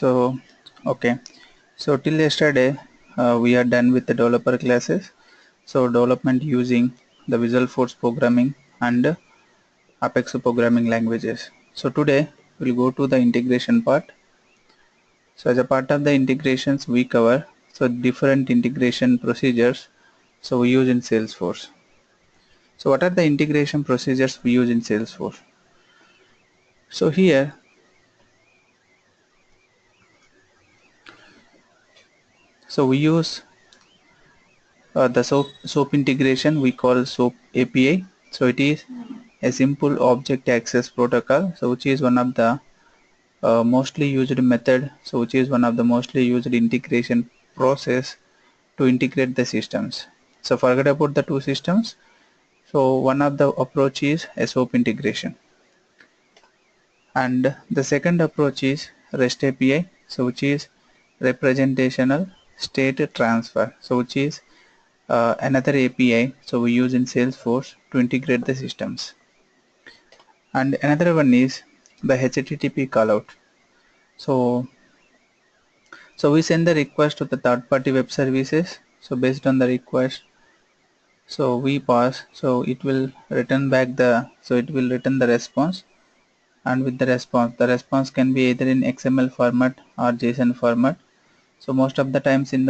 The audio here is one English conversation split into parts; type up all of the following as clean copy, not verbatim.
So, okay. So till yesterday, we are done with the developer classes. So development using the Visual Force programming and Apex programming languages. So today we'll go to the integration part. So as a part of the integrations we cover so different integration procedures. So we use in Salesforce. So what are the integration procedures we use in Salesforce? So here, so we use the SOAP integration we call SOAP API. So it is a simple object access protocol, so which is one of the mostly used method, so which is one of the mostly used integration process to integrate the systems. So forget about the two systems. So one of the approach is a SOAP integration, and the second approach is REST API, so which is representational state transfer, so which is another API so we use in Salesforce to integrate the systems. And another one is the HTTP callout. So we send the request to the third party web services. So based on the request, so we pass, so it will return back the response, and with the response can be either in XML format or JSON format. So most of the time in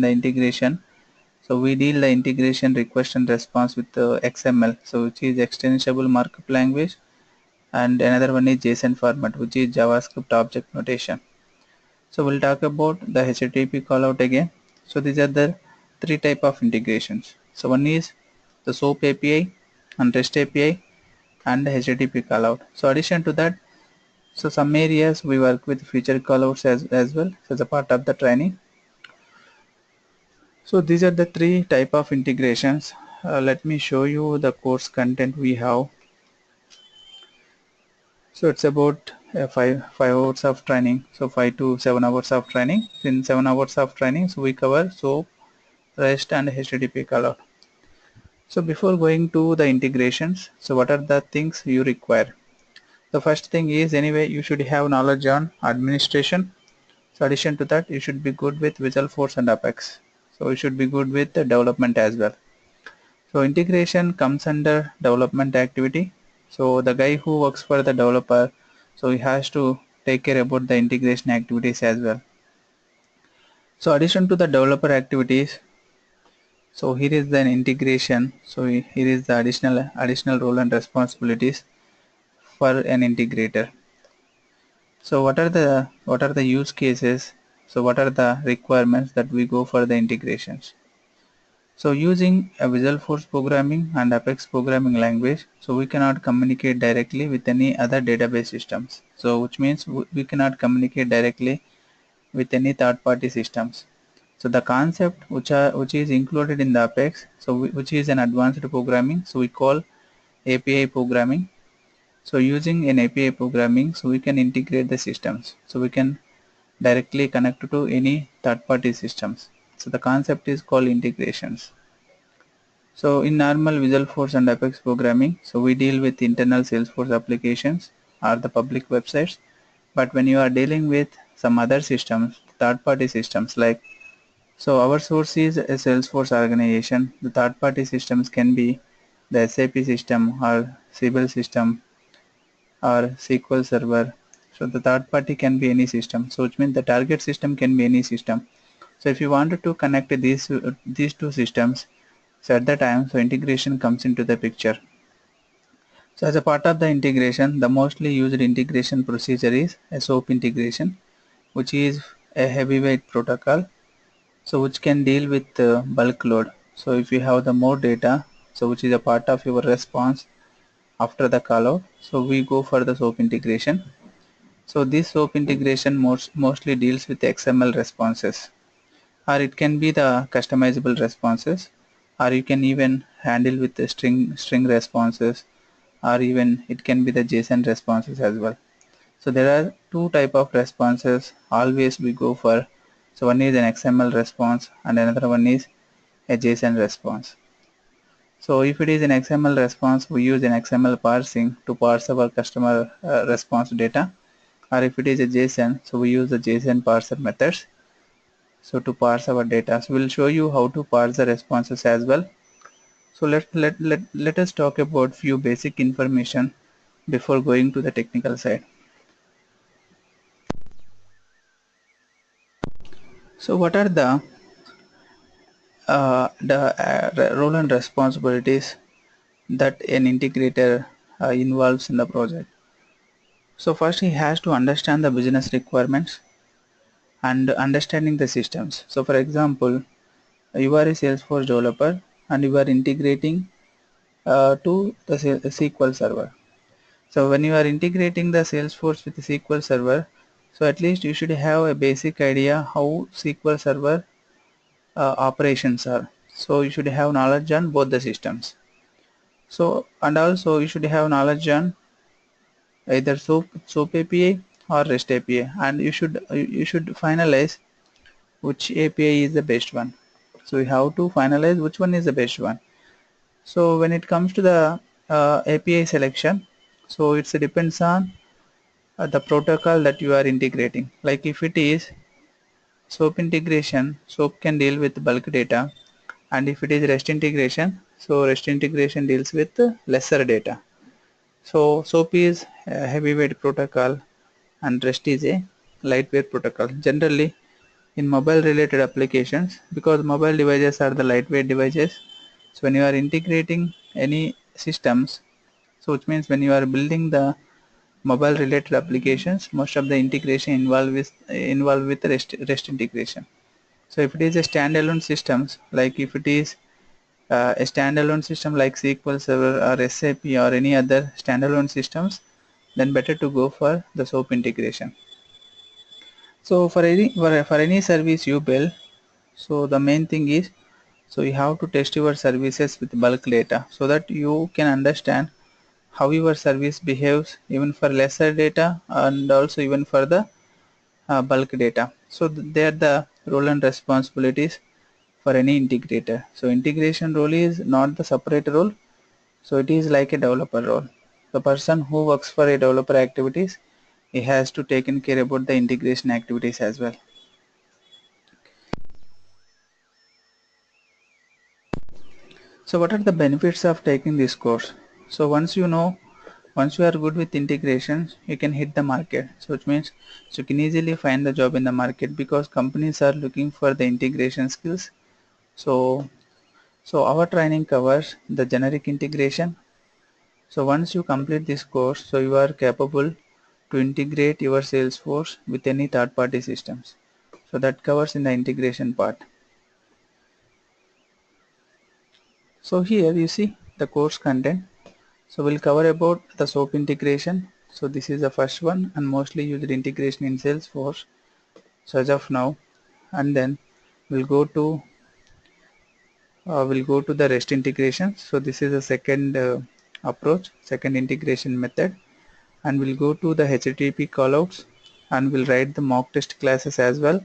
the integration, so we deal the integration request and response with XML, so which is extensible markup language, and another one is JSON format, which is JavaScript object notation. So we'll talk about the HTTP callout again. So these are the three type of integrations. So one is the SOAP API and REST API and the HTTP callout. So addition to that, so some areas we work with feature callouts as well as a part of the training. So these are the three type of integrations. Let me show you the course content we have. So it's about five hours of training. So 5 to 7 hours of training. In 7 hours of training, so we cover SOAP, REST, and HTTP callout. So before going to the integrations, so what are the things you require? The first thing is, anyway, you should have knowledge on administration. So addition to that, you should be good with Visual Force and Apex. So you should be good with the development as well. So integration comes under development activity. So the guy who works for the developer, so he has to take care about the integration activities as well. So addition to the developer activities, so here is the integration. So here is the additional role and responsibilities for an integrator. So what are the use cases? So what are the requirements that we go for the integrations? So using a Visual Force programming and Apex programming language, so we cannot communicate directly with any other database systems. So which means we cannot communicate directly with any third-party systems. So the concept which is included in the Apex, so which is an advanced programming, so we call API programming. So using an API programming, so we can integrate the systems. So we can directly connect to any third-party systems. So the concept is called integrations. So in normal Visual Force and Apex programming, so we deal with internal Salesforce applications or the public websites. But when you are dealing with some other systems, third-party systems, like, so our source is a Salesforce organization. The third-party systems can be the SAP system or Siebel system or SQL Server. So the third party can be any system. So which means the target system can be any system. So if you wanted to connect these two systems, so at the time, so integration comes into the picture. So as a part of the integration, the mostly used integration procedure is a SOAP integration, which is a heavyweight protocol, so which can deal with bulk load. So if you have the more data, so which is a part of your response after the callout, so we go for the SOAP integration. So this SOAP integration mostly deals with XML responses, or it can be the customizable responses, or you can even handle with the string responses, or even it can be the JSON responses as well. So there are two type of responses always we go for. So one is an XML response and another one is a JSON response. So if it is an XML response, we use an XML parsing to parse our customer response data, or if it is a JSON, so we use the JSON parser methods. So to parse our data, so we'll show you how to parse the responses as well. So let us talk about few basic information before going to the technical side. So what are the role and responsibilities that an integrator involves in the project? So first he has to understand the business requirements and understanding the systems. So for example, you are a Salesforce developer and you are integrating to the SQL server. So when you are integrating the Salesforce with the SQL server, so at least you should have a basic idea how SQL server operations are. So you should have knowledge on both the systems. So and also you should have knowledge on either SOAP API or REST API, and you should finalize which API is the best one. So you have to finalize which one is the best one. So when it comes to the API selection, so it depends on the protocol that you are integrating. Like if it is SOAP integration, SOAP can deal with bulk data, and if it is REST integration, so REST integration deals with lesser data. So SOAP is a heavyweight protocol and REST is a lightweight protocol. Generally in mobile related applications, because mobile devices are the lightweight devices, so when you are integrating any systems, so which means when you are building the mobile related applications, most of the integration involved with REST integration. So if it is a standalone systems, like if it is a standalone system like SQL Server or SAP or any other standalone systems, then better to go for the SOAP integration. So for any service you build, so the main thing is, so you have to test your services with bulk data so that you can understand how your service behaves even for lesser data and also even for the bulk data. So they are the role and responsibilities for any integrator. So integration role is not the separate role, so it is like a developer role. The person who works for a developer activities, he has to take care about the integration activities as well. So what are the benefits of taking this course? So once you are good with integrations, you can hit the market. So it means so you can easily find the job in the market because companies are looking for the integration skills. So so our training covers the generic integration. So once you complete this course, so you are capable to integrate your Salesforce with any third-party systems. So that covers in the integration part. So here you see the course content. So we'll cover about the SOAP integration. So this is the first one and mostly used integration in Salesforce. So as of now, and then we'll go to the REST integration. So this is the second approach, second integration method, and we'll go to the HTTP callouts, and we'll write the mock test classes as well,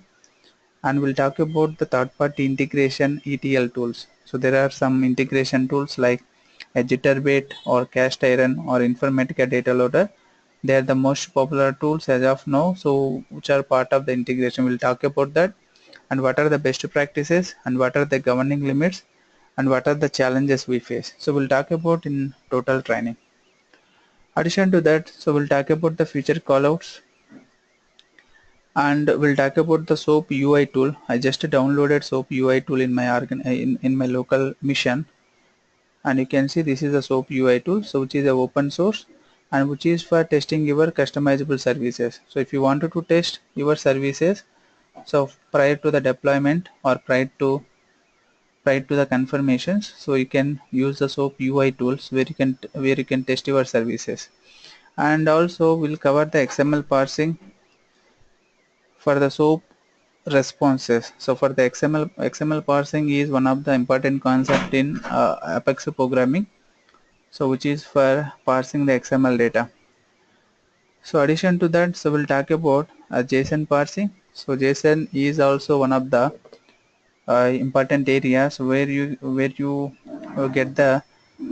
and we'll talk about the third-party integration ETL tools. So there are some integration tools like a Jitterbait or Cast Iron or Informatica Data Loader. They are the most popular tools as of now, so which are part of the integration. We'll talk about that and what are the best practices and what are the governing limits and what are the challenges we face. So we'll talk about in total training. Addition to that, so we'll talk about the feature callouts and we'll talk about the SOAP UI tool. I just downloaded SOAP UI tool in my in my local mission, and you can see this is a SOAP UI tool, so which is a open source and which is for testing your customizable services. So if you wanted to test your services, so prior to the deployment or prior to the confirmations, so you can use the SOAP UI tools where you can test your services. And also we'll cover the XML parsing for the SOAP responses. So for the XML parsing is one of the important concept in Apex programming, so which is for parsing the XML data. So addition to that, so we'll talk about JSON parsing. So JSON is also one of the important areas where you get the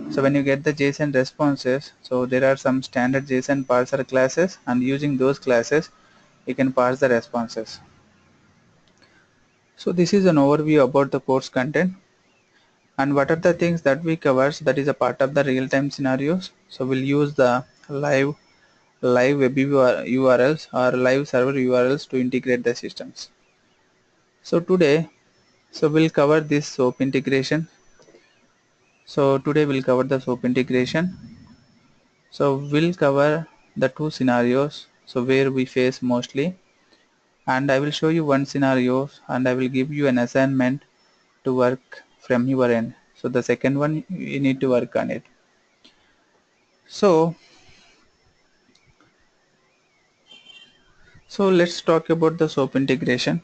So when you get the JSON responses, so there are some standard JSON parser classes, and using those classes you can parse the responses. So this is an overview about the course content, and what are the things that we cover. So that is a part of the real-time scenarios. So we'll use the live web URLs or live server URLs to integrate the systems. So today, we'll cover this SOAP integration. So today we'll cover the SOAP integration. So we'll cover the two scenarios, so where we face mostly, and I will show you one scenario and I will give you an assignment to work from your end. So the second one you need to work on it. So let's talk about the SOAP integration.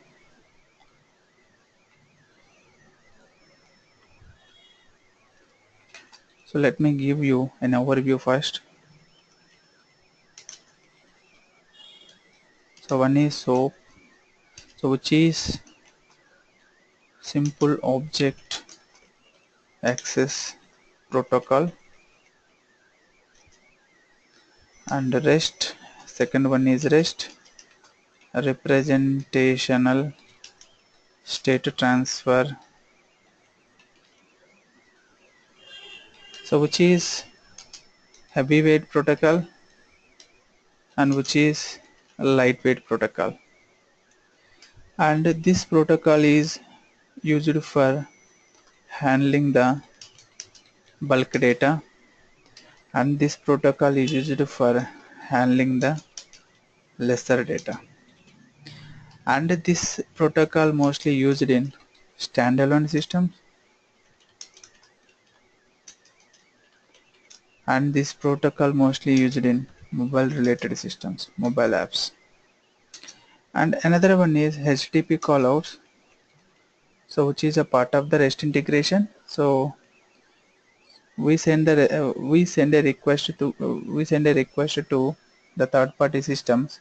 So let me give you an overview first. So one is SOAP, so which is simple object access protocol, and REST. Second one is REST, representational state transfer, so which is heavyweight protocol and which is a lightweight protocol. And this protocol is used for handling the bulk data, and this protocol is used for handling the lesser data. And this protocol mostly used in standalone systems, and this protocol mostly used in mobile related systems, mobile apps. And another one is HTTP callouts, so which is a part of the REST integration. So we send a request to the third party systems,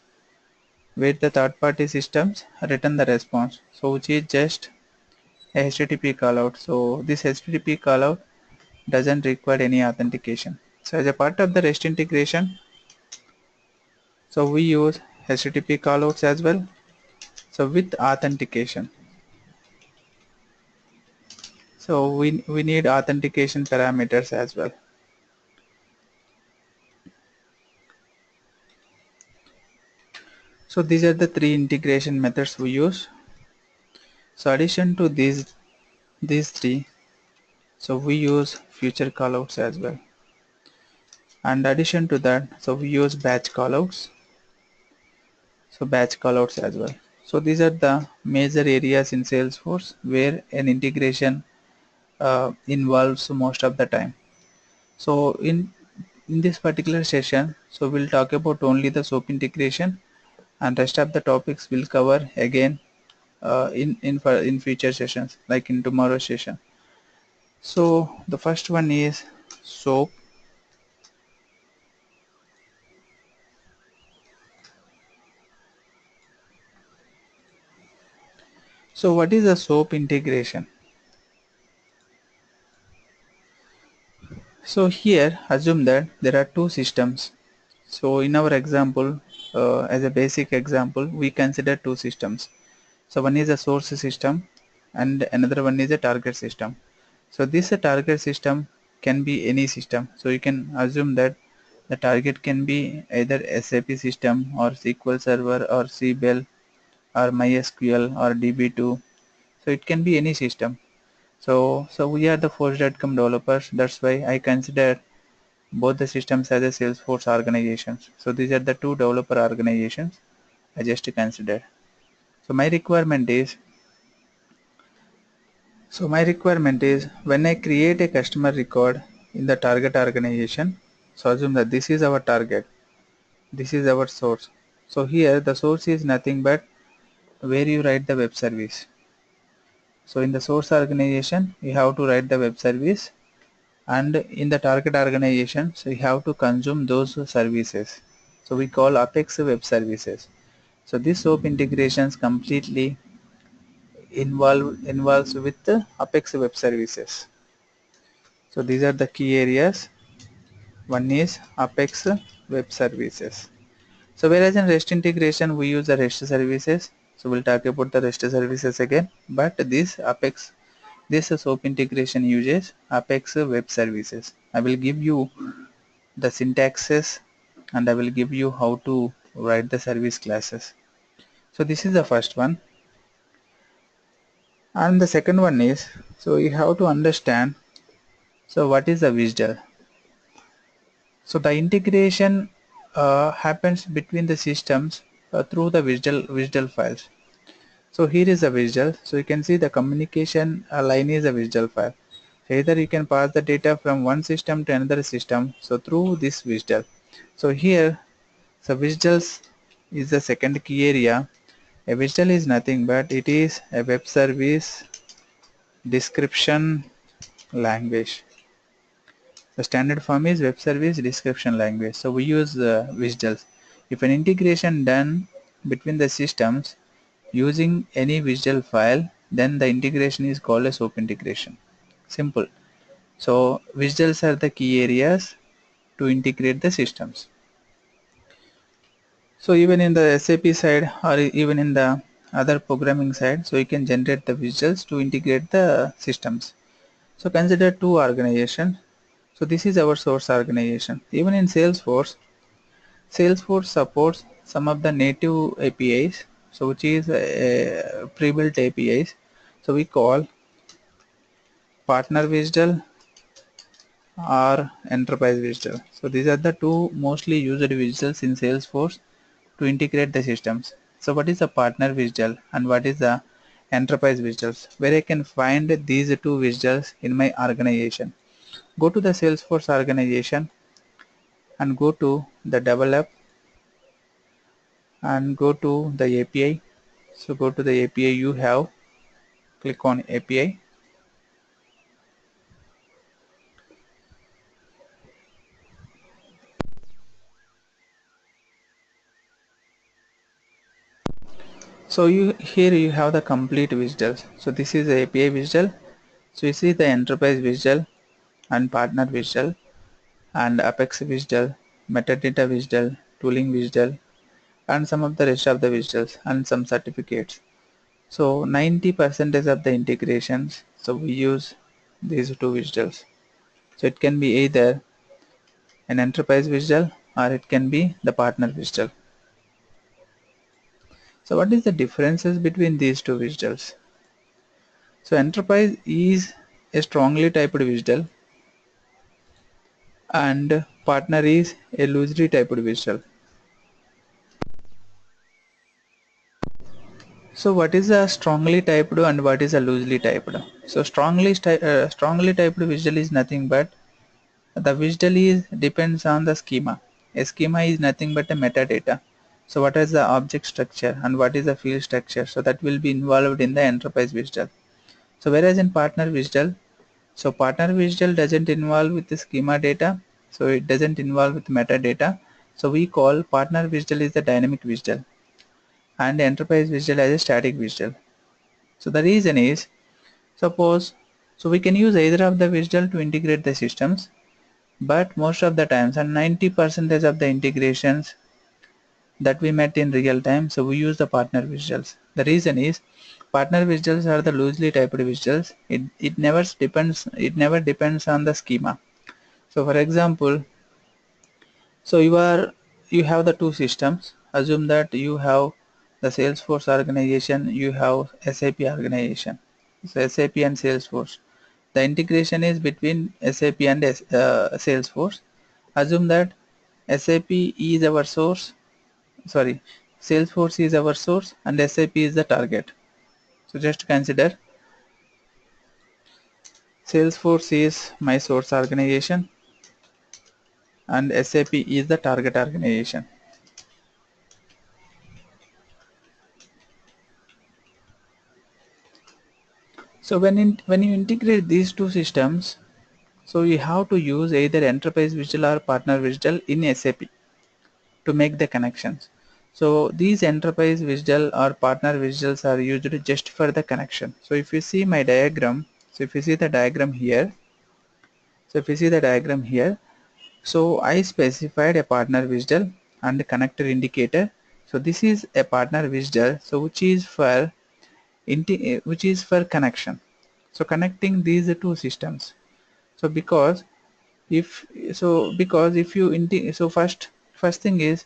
where the third party systems return the response, so which is just a HTTP callout. So this HTTP callout doesn't require any authentication. So as a part of the REST integration, so we use HTTP callouts as well, so with authentication. So we need authentication parameters as well. So these are the three integration methods we use. So addition to these three, so we use future callouts as well. And addition to that, so we use batch callouts. So batch callouts as well. So these are the major areas in Salesforce where an integration involves most of the time. So in this particular session, so we'll talk about only the SOAP integration, and rest of the topics we'll cover again in future sessions, like in tomorrow's session. So the first one is SOAP. So what is a SOAP integration? So here assume that there are two systems. So in our example, as a basic example, we consider two systems. So one is a source system and another one is a target system. So this target system can be any system. So you can assume that the target can be either SAP system or SQL Server or CBEL or MySQL or DB2. So it can be any system. So we are the Force.com developers. That's why I consider both the systems as a Salesforce organizations. So these are the two developer organizations I just considered. So my requirement is when I create a customer record in the target organization, so assume that this is our target, this is our source. So here the source is nothing but where you write the web service. So in the source organization you have to write the web service, and in the target organization so you have to consume those services. So we call Apex web services. So this SOAP integrations completely involves with the Apex web services. So these are the key areas. One is Apex Web Services. So whereas in REST integration we use the REST services, so we'll talk about the REST services again. But this SOAP integration uses Apex Web Services. I will give you the syntaxes and I will give you how to write the service classes. So this is the first one, and the second one is, so you have to understand, so what is the WSDL? So the integration happens between the systems through the WSDL files. So here is a WSDL. So you can see the communication line is a WSDL file. So either you can pass the data from one system to another system, so through this WSDL. So here, so WSDLs is the second key area. A WSDL is nothing but it is a web service description language. The standard form is web service description language. So we use WSDLs. If an integration done between the systems using any WSDL file, then the integration is called a SOAP integration. Simple. So WSDLs are the key areas to integrate the systems. So even in the SAP side or even in the other programming side, so you can generate the WSDLs to integrate the systems. So consider two organizations. So this is our source organization. Even in Salesforce supports some of the native APIs, so which is pre-built APIs. So we call partner WSDL or enterprise WSDL. So these are the two mostly used WSDLs in Salesforce to integrate the systems. So what is the partner WSDL and what is the enterprise WSDLs? Where I can find these two WSDLs in my organization. Go to the Salesforce organization and go to the develop and go to the API. So go to the API you have, click on API. So here you have the complete WSDL. So this is the API WSDL. So you see the enterprise WSDL and partner WSDL and Apex WSDL, metadata WSDL, tooling WSDL, and some of the rest of the WSDLs and some certificates. So 90% of the integrations, so we use these two WSDLs. So it can be either an enterprise WSDL or it can be the partner WSDL. So what is the differences between these two WSDLs? So enterprise is a strongly typed WSDL and partner is a loosely typed WSDL. So what is a strongly typed and what is a loosely typed? So strongly typed WSDL is nothing but the WSDL is depends on the schema. A schema is nothing but a metadata. So what is the object structure and what is the field structure? So that will be involved in the enterprise WSDL. So whereas in partner WSDL, so partner WSDL doesn't involve with the schema data. So it doesn't involve with metadata. So we call partner WSDL is the dynamic WSDL and enterprise WSDL as a static WSDL. So the reason is, suppose, so we can use either of the WSDL to integrate the systems, but most of the times and 90% of the integrations that we met in real time, so we use the partner WSDLs. The reason is partner WSDLs are the loosely typed WSDLs. It never depends on the schema. So for example, so you have the two systems. Assume that you have the Salesforce organization, you have SAP organization. So SAP and Salesforce. The integration is between SAP and Salesforce. Assume that SAP is our source, sorry, Salesforce is our source and SAP is the target. So just consider Salesforce is my source organization and SAP is the target organization. So when you integrate these two systems, so you have to use either enterprise WSDL or partner WSDL in SAP to make the connections. So these enterprise WSDL or partner WSDLs are used just for the connection. So if you see my diagram, so if you see the diagram here, So if you see the diagram here, so I specified a partner WSDL and a connector indicator. So this is a partner WSDL, so which is for connection. So connecting these two systems. So if because if you first thing is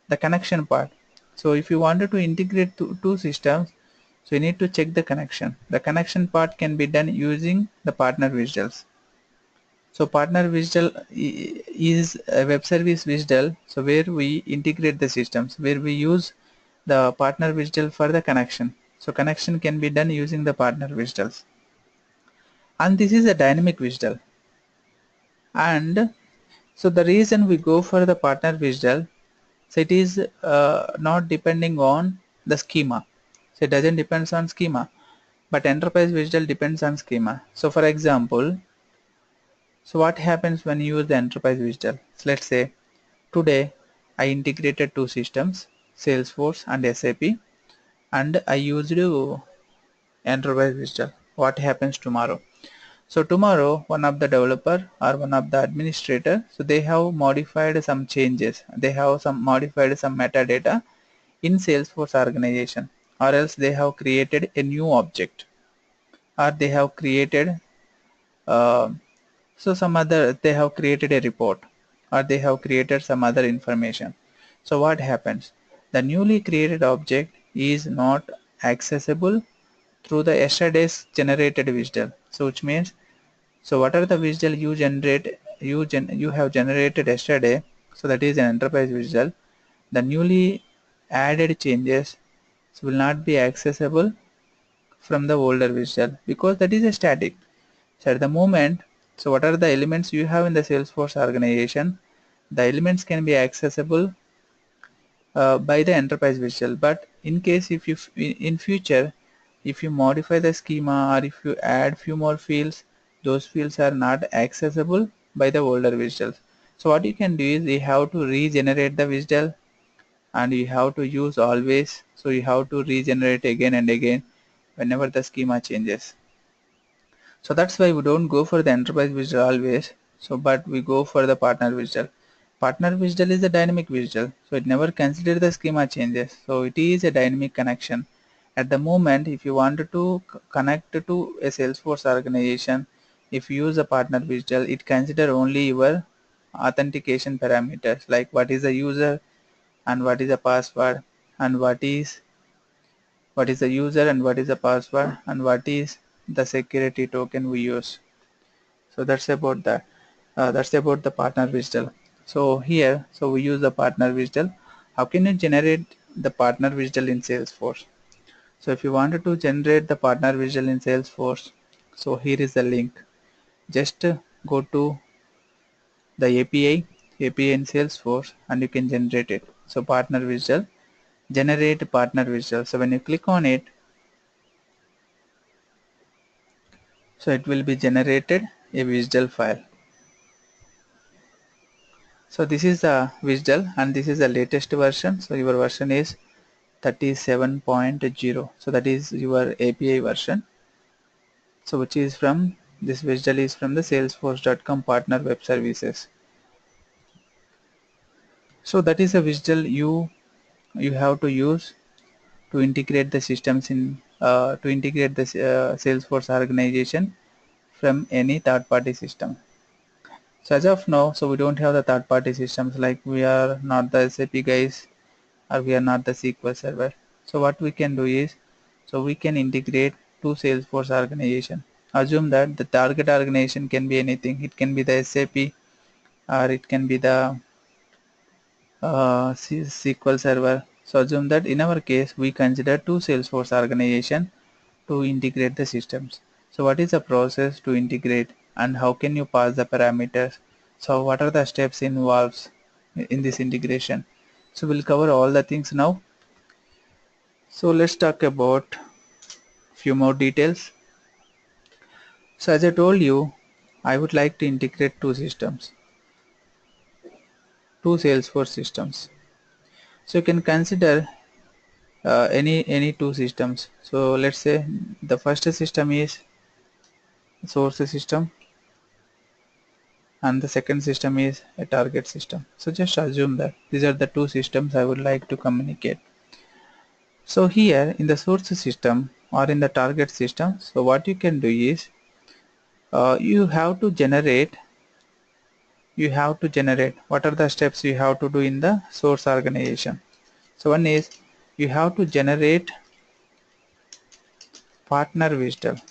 the connection part. So if you wanted to integrate two systems, so you need to check the connection. The connection part can be done using the partner WSDLs. So partner WSDL is a web service WSDL, so where we integrate the systems, where we use the partner WSDL for the connection. So connection can be done using the partner WSDLs. And this is a dynamic WSDL. And so the reason we go for the partner WSDL, so it is not depending on the schema. So it doesn't depend on schema, but enterprise WSDL depends on schema. So for example, so what happens when you use the enterprise WSDL? So let's say today I integrated two systems, Salesforce and SAP, and I used enterprise WSDL. What happens tomorrow? So tomorrow one of the developer or one of the administrator, so they have modified some changes. They have modified some metadata in Salesforce organization, or else they have created a new object, or they have created uh, some other, they have created a report, or they have created some other information. So what happens? The newly created object is not accessible through the yesterday's generated WSDL. So which means, so what are the WSDL you have generated yesterday? So that is an enterprise WSDL. The newly added changes will not be accessible from the older WSDL because that is a static. So at the moment, so what are the elements you have in the Salesforce organization? The elements can be accessible by the enterprise visual, but in case if you in future if you modify the schema or if you add few more fields, those fields are not accessible by the older visuals. So what you can do is you have to regenerate the visual, and you have to use always, so you have to regenerate again and again whenever the schema changes. So that's why we don't go for the enterprise visual always, so but we go for the partner visual. Partner visual is a dynamic visual, so it never considers the schema changes, so it is a dynamic connection. At the moment, if you wanted to connect to a Salesforce organization, if you use a partner visual, it consider only your authentication parameters, like what is the user and what is the password, and what is the user and what is the password, and what is the security token we use. So that's about that. That's about the partner visual. So here, so we use the partner visual. How can you generate the partner visual in Salesforce? So if you wanted to generate the partner visual in Salesforce, so here is the link. Just go to the API in Salesforce, and you can generate it. So partner visual, generate partner visual. So when you click on it, so it will be generated a visual file. So this is the visual, and this is the latest version. So your version is 37.0. So that is your API version. So which is from, this visual is from the salesforce.com partner web services. So that is a visual you have to use to integrate the systems in to integrate the Salesforce organization from any third-party system. So as of now, so we don't have the third-party systems, like we are not the SAP guys, or we are not the SQL server. So what we can do is, so we can integrate to Salesforce organization. Assume that the target organization can be anything. It can be the SAP, or it can be the SQL server. So assume that in our case we consider two Salesforce organization to integrate the systems. So what is the process to integrate, and how can you pass the parameters? So what are the steps involved in this integration? So we'll cover all the things now. So let's talk about few more details. So as I told you, I would like to integrate two systems, two Salesforce systems. So you can consider any two systems. So let's say the first system is source system, and the second system is a target system. So just assume that these are the two systems I would like to communicate. So here in the source system or in the target system, so what you can do is you have to generate what are the steps you have to do in the source organization. So one is you have to generate partner WSDL.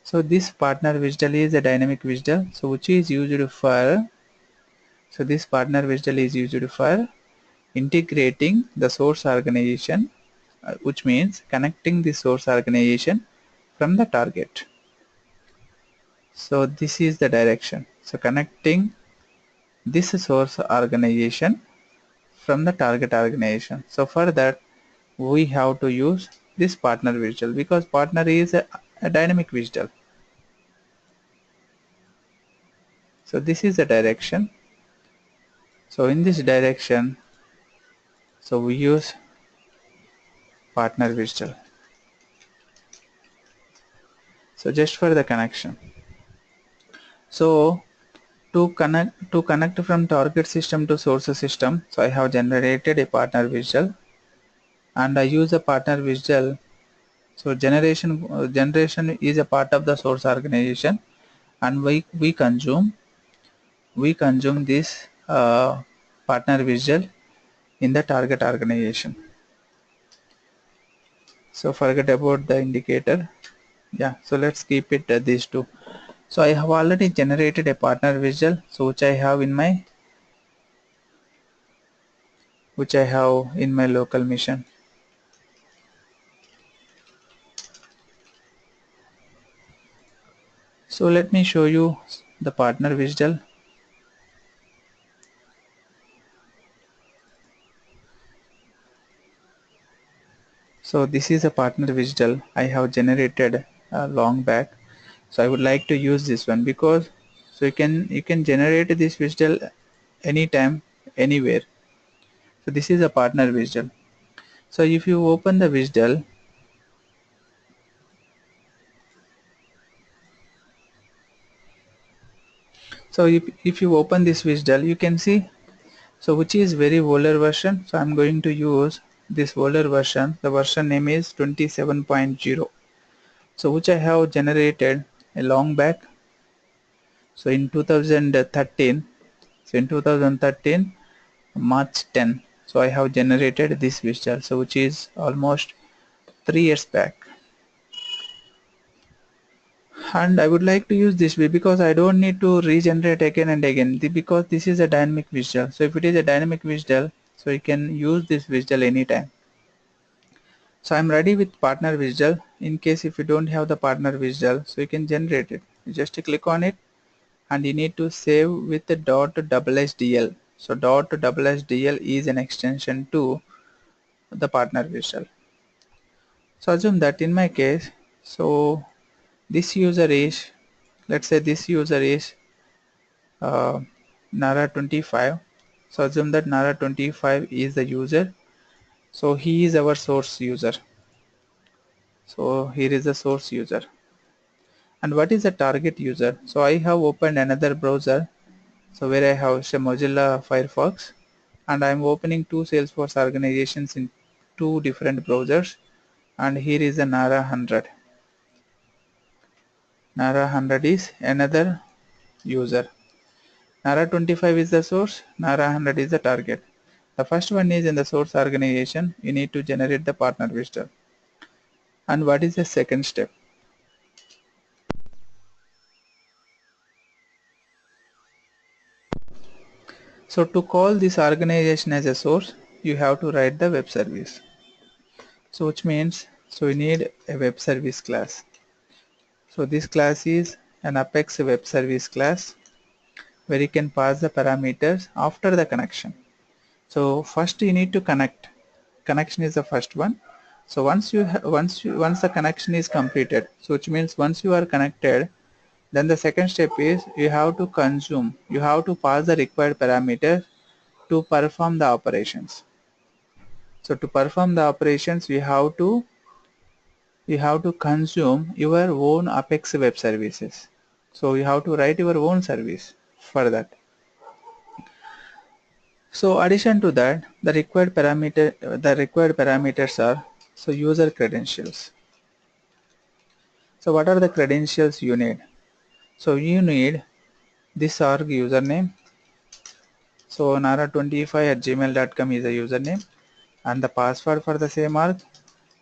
So this partner WSDL is a dynamic WSDL, so which is used for this partner WSDL is used for integrating the source organization, which means connecting the source organization from the target. So this is the direction. So connecting this source organization from the target organization. So for that we have to use this partner WSDL because partner is a dynamic WSDL. So this is the direction. So in this direction, so we use partner WSDL. So just for the connection. So to connect from target system to source system, so I have generated a partner WSDL and I use a partner WSDL. So generation is a part of the source organization, and we consume this partner WSDL in the target organization. So forget about the indicator. Yeah, so let's keep it these two. So I have already generated a partner WSDL, so which I have in my local machine. So let me show you the partner WSDL. So this is a partner WSDL I have generated long back. So I would like to use this one because so you can generate this WSDL anytime, anywhere. So this is a partner WSDL. So if you open the WSDL, so if you open this WSDL, you can see so which is very older version. So I'm going to use this older version. The version name is 27.0. So which I have generated a long back. So in 2013, March 10, so I have generated this WSDL, so which is almost 3 years back. And I would like to use this way because I don't need to regenerate again and again because this is a dynamic WSDL. So if it is a dynamic WSDL, so you can use this WSDL anytime. So I'm ready with partner WSDL. In case if you don't have the partner WSDL, so you can generate it. You just click on it and you need to save with the .WSDL. So .WSDL is an extension to the partner WSDL. So assume that in my case, so this user is, let's say this user is nara25. So assume that nara25 is the user. So he is our source user. So here is the source user. And what is the target user? So I have opened another browser. So where I have say Mozilla Firefox, and I am opening two Salesforce organizations in two different browsers. And here is the Nara 100. Nara 100 is another user. Nara 25 is the source, Nara 100 is the target. The first one is in the source organization, you need to generate the partner WSDL. And what is the second step? So to call this organization as a source, you have to write the web service. So which means, so you need a web service class. So this class is an Apex web service class where you can pass the parameters after the connection. So first you need to connect. Connection is the first one. So once the connection is completed, so which means once you are connected, then the second step is you have to pass the required parameters to perform the operations. So to perform the operations, you have to consume your own Apex web services. So you have to write your own service. for that. So addition to that, the required parameters are so user credentials. So what are the credentials you need? So you need this org username. So nara25@gmail.com is a username, and the password for the same org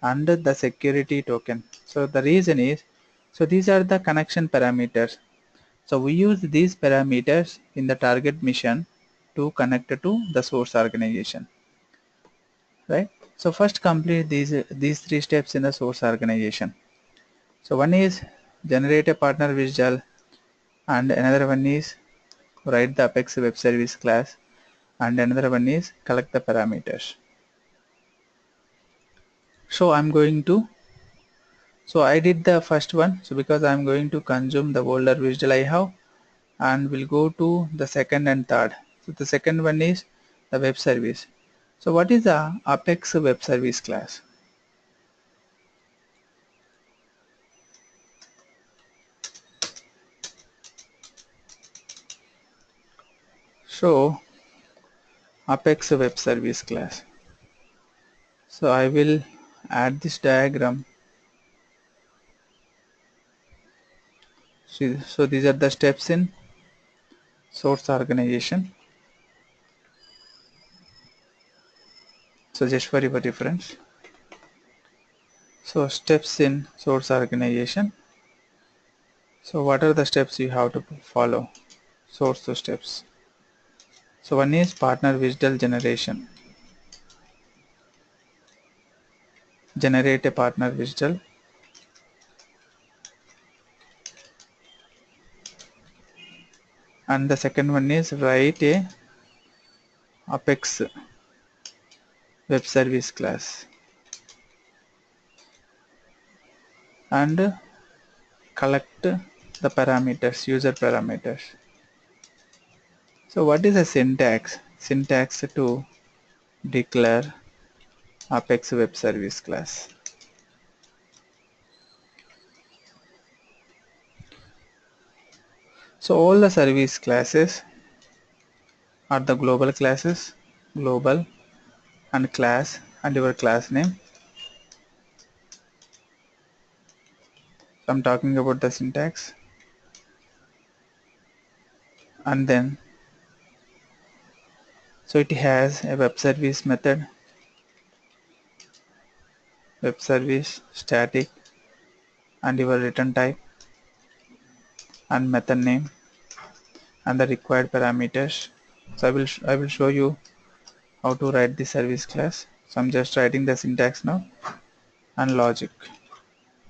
and the security token. So the reason is, so these are the connection parameters. So we use these parameters in the target mission to connect to the source organization, right? So first complete these three steps in the source organization. So one is generate a partner WSDL, and another one is write the Apex web service class, and another one is collect the parameters. So I'm going to, so I did the first one, so because I'm going to consume the older WSDL I have, and we'll go to the second and third. So the second one is the web service. So what is the Apex web service class? So Apex web service class. So I will add this diagram. So these are the steps in source organization. So just for your reference. So steps in source organization. So what are the steps you have to follow? Source to steps. So one is partner WSDL generation. Generate a partner WSDL. And the second one is write a Apex web service class and collect the parameters, user parameters. So what is the syntax? Syntax to declare Apex web service class. So all the service classes are the global classes, global and class and your class name. So I'm talking about the syntax, and then so it has a web service method, web service static, and your return type and method name and the required parameters. So I will show you how to write the service class. So I'm just writing the syntax now and logic.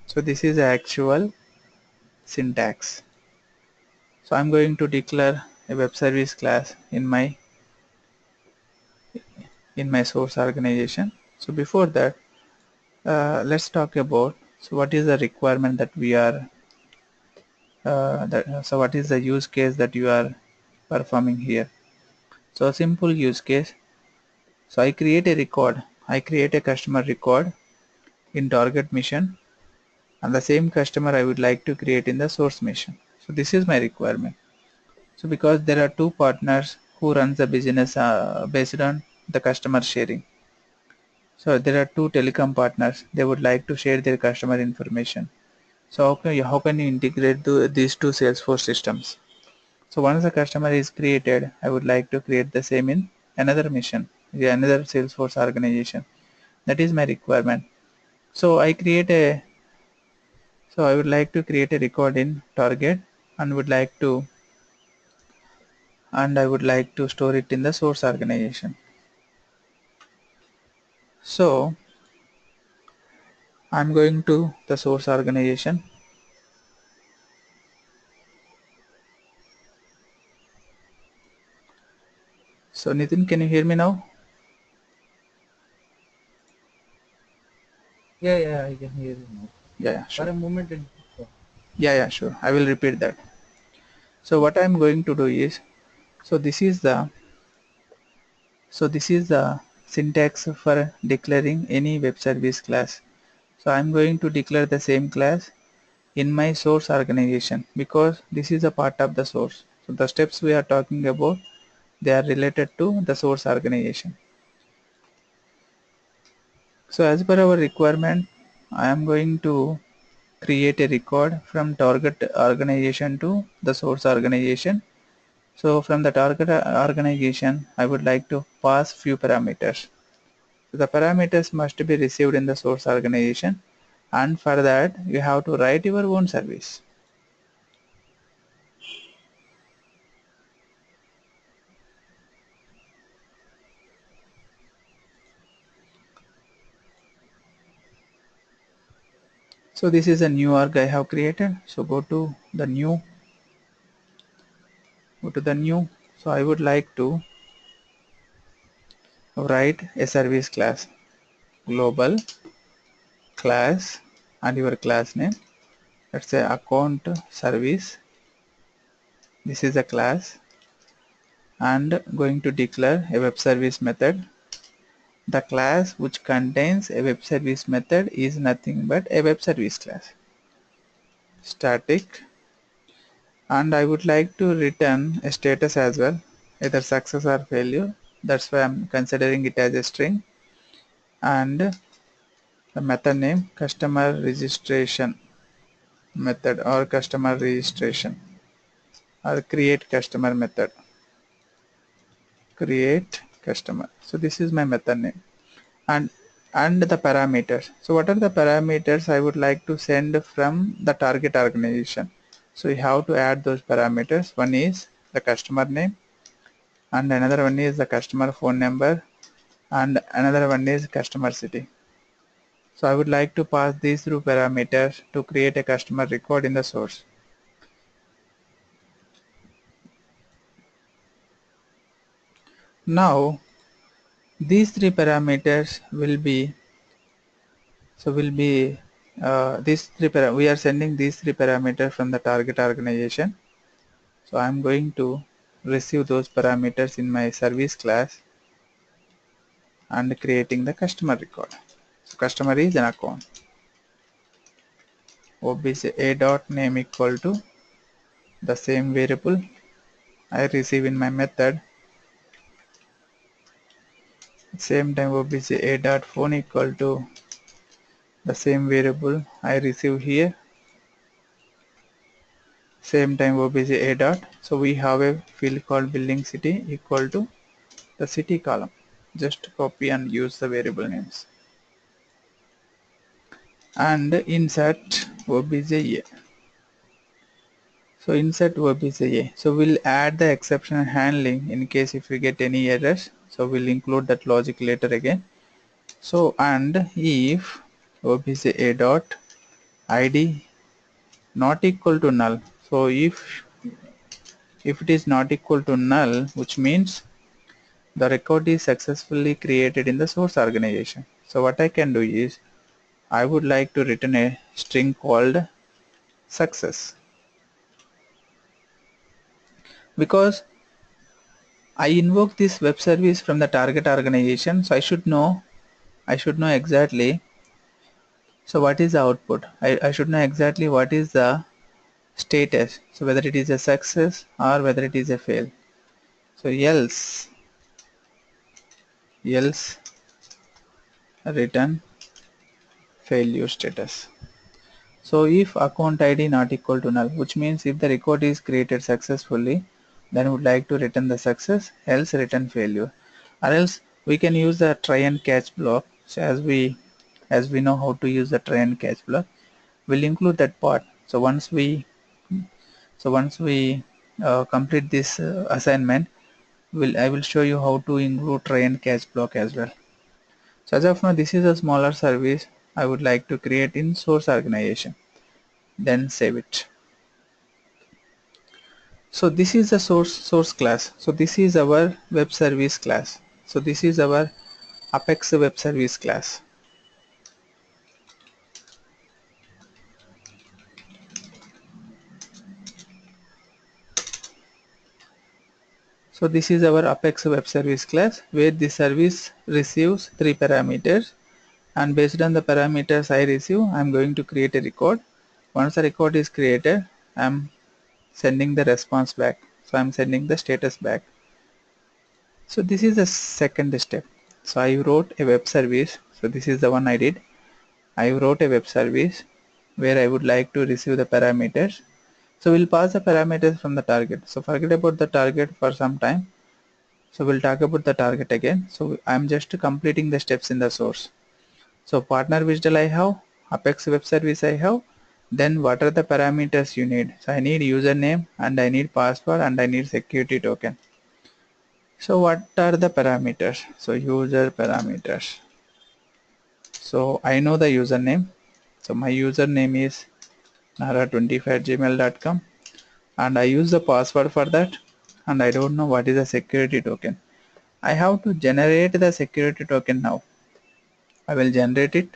So this is the actual syntax. So I'm going to declare a web service class in my source organization. So before that, let's talk about so what is the requirement that we are so what is the use case that you are performing here. So a simple use case. So I create a record. I create a customer record in target mission, and the same customer I would like to create in the source mission. So this is my requirement. So because there are two partners who runs the business based on the customer sharing. So there are two telecom partners. They would like to share their customer information. So how can you integrate these two Salesforce systems? So once the customer is created, I would like to create the same in another mission, another Salesforce organization. That is my requirement. So I would like to create a record in target and I would like to store it in the source organization. So I'm going to the source organization. So Nitin, can you hear me now? Yeah, I can hear you now. Yeah, sure. For a moment, Yeah, sure. I will repeat that. So what I'm going to do is, so this is the syntax for declaring any web service class. So I'm going to declare the same class in my source organization because this is a part of the source. So the steps we are talking about, they are related to the source organization. So as per our requirement, I am going to create a record from target organization to the source organization. So from the target organization, I would like to pass few parameters. So the parameters must be received in the source organization, and for that you have to write your own service. So this is a new org I have created. So go to the new, So I would like to write a service class, global class, and your class name. Let's say account service. This is a class, and going to declare a web service method. The class which contains a web service method is nothing but a web service class. Static, and I would like to return a status as well, either success or failure. That's why I'm considering it as a string. And the method name, customer registration method, or customer registration, or create customer method, create customer. So this is my method name. And the parameters. So what are the parameters I would like to send from the target organization? So you have to add those parameters. One is the customer name, and another one is the customer phone number, and another one is customer city. So I would like to pass these through parameters to create a customer record in the source. Now these three parameters will be, we are sending these three parameters from the target organization. So I'm going to receive those parameters in my service class and creating the customer record. So customer is an account. Obviously a dot name equal to the same variable I receive in my method. Same time obviously a dot phone equal to the same variable I receive here. Same time obviously a dot. So we have a field called building city equal to the city column. Just copy and use the variable names. And insert obj a. So insert obj a. So we'll add the exception handling in case if we get any errors. So we'll include that logic later again. So and if obj a dot id not equal to null. So if it is not equal to null, which means the record is successfully created in the source organization. So what I can do is I would like to return a string called success, because I invoke this web service from the target organization, so I should know exactly, so what is the output. I should know exactly what is the status, so whether it is a success or whether it is a fail. So else return failure status. So if account ID not equal to null, which means if the record is created successfully, then we would like to return the success, else return failure. Or else we can use the try and catch block. So as we know how to use the try and catch block, we'll include that part. So once we complete this assignment, I will show you how to include try and catch block as well. So as of now, this is a smaller service I would like to create in source organization. Then save it. So this is the source class. So this is our web service class. So this is our Apex web service class. So this is our Apex web service class, where the service receives three parameters, and based on the parameters I receive, I am going to create a record. Once the record is created, I am sending the response back. so I'm sending the status back. So this is the second step. So I wrote a web service. So this is the one I did. I wrote a web service where I would like to receive the parameters. So we'll pass the parameters from the target. So forget about the target for some time. So we'll talk about the target again. So I'm just completing the steps in the source. So partner WSDL I have, Apex web service I have. Then what are the parameters you need? So I need username and I need password and I need security token. So what are the parameters? So user parameters. So I know the username. So my username is nara25@gmail.com and I use the password for that, and I don't know what is the security token. I have to generate the security token now. I will generate it.